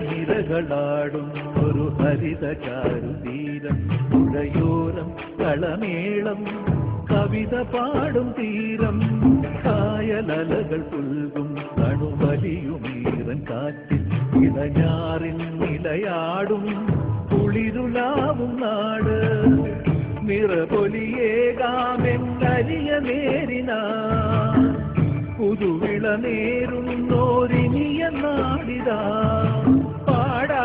നിരകളാടും ഒരു ഹരിത ചാരുതീരം പുഴയോരം കളമേളം കവിത പാടും തീരം കായലലകൾ പുൽകും കണുവലിയുമീറൻ കാറ്റിൽ ഇടഞ്ഞാറിൻ നിലയാടും കുളിരുലാവും നാട് നിറപൊലിയേകാമെന്നരിയ നേരിന പുതുവിള നേരുന്നോരിനിയ നാടിതാ പാടാ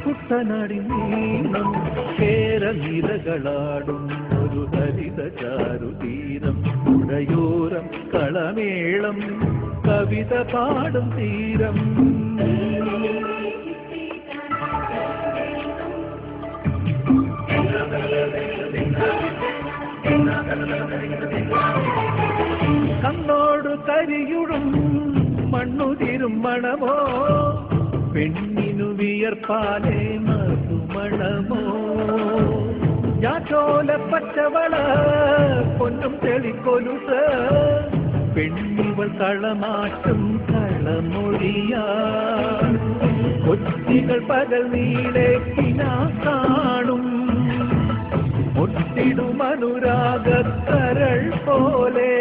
കുട്ടനാടിൻ നീളം കേരനിരകളാടും ഒരു ഹരിത ചാരുതീരം പുഴയോരം കളമേളം കവിത പാടും തീരം കണ്ണോടു കരിയുടും മണ്ണുതിരും മണമോ പെണ്ണിനു വിയർപ്പാലേ മധുമണമോ ഞാറ്റോല പച്ചവള പൊന്നും തെളിക്കൊലുസ് പെണ്ണിവൾ കളമാറ്റും കളമൊഴിയാ കൊച്ചികൾ പകൽ നീളെ കിനാ കാണും ഒട്ടിടും അനുരാഗക്കരൾ പോലെ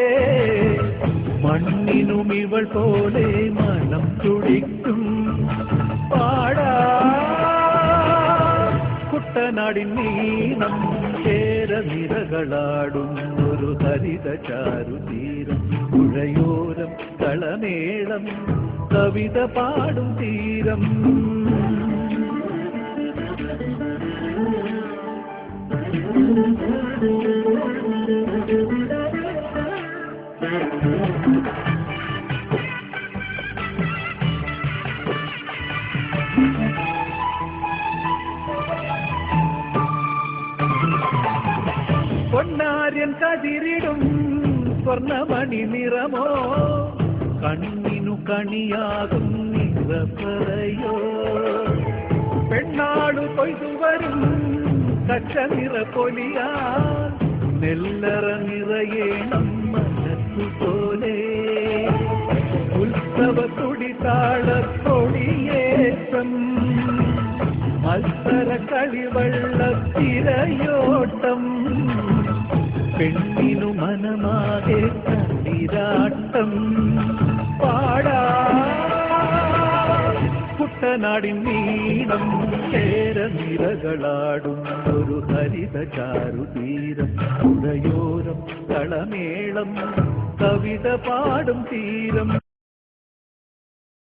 മണ്ണിനും ഇവൾ പോലെ മനം തുടിക്കും പാടാ കുട്ടനാടിൻ നീളം കേരനിരകളാടും ഒരു ഹരിത ചാരുതീരം പുഴയോരം കളമേളം കവിത പാടും തീരം പൊന്നാര്യൻ കതിരിടും സ്വർണമണി നിറമോ കണ്ണിനു കണിയാകും നിറപ്പറയോ പെണ്ണാളു കൊയ്തുവരും കച്ച നിറപ്പൊലിയാ നെല്ലറ നിറയേണം മനസ്സുപോലെ ഉത്സവ തുടിതാളക്കൊടിയേറ്റം മത്സര കളിവള്ളത്തിരയോട്ടം പെണ്ണിനു മനമാകെ കണ്ണിരാട്ടം പാടാ കുട്ടനാടിൻ നീളം കേരനിരകളാടും ഒരു ഹരിത ചാരുതീരം പുഴയോരം കളമേളം കവിത പാടും തീരം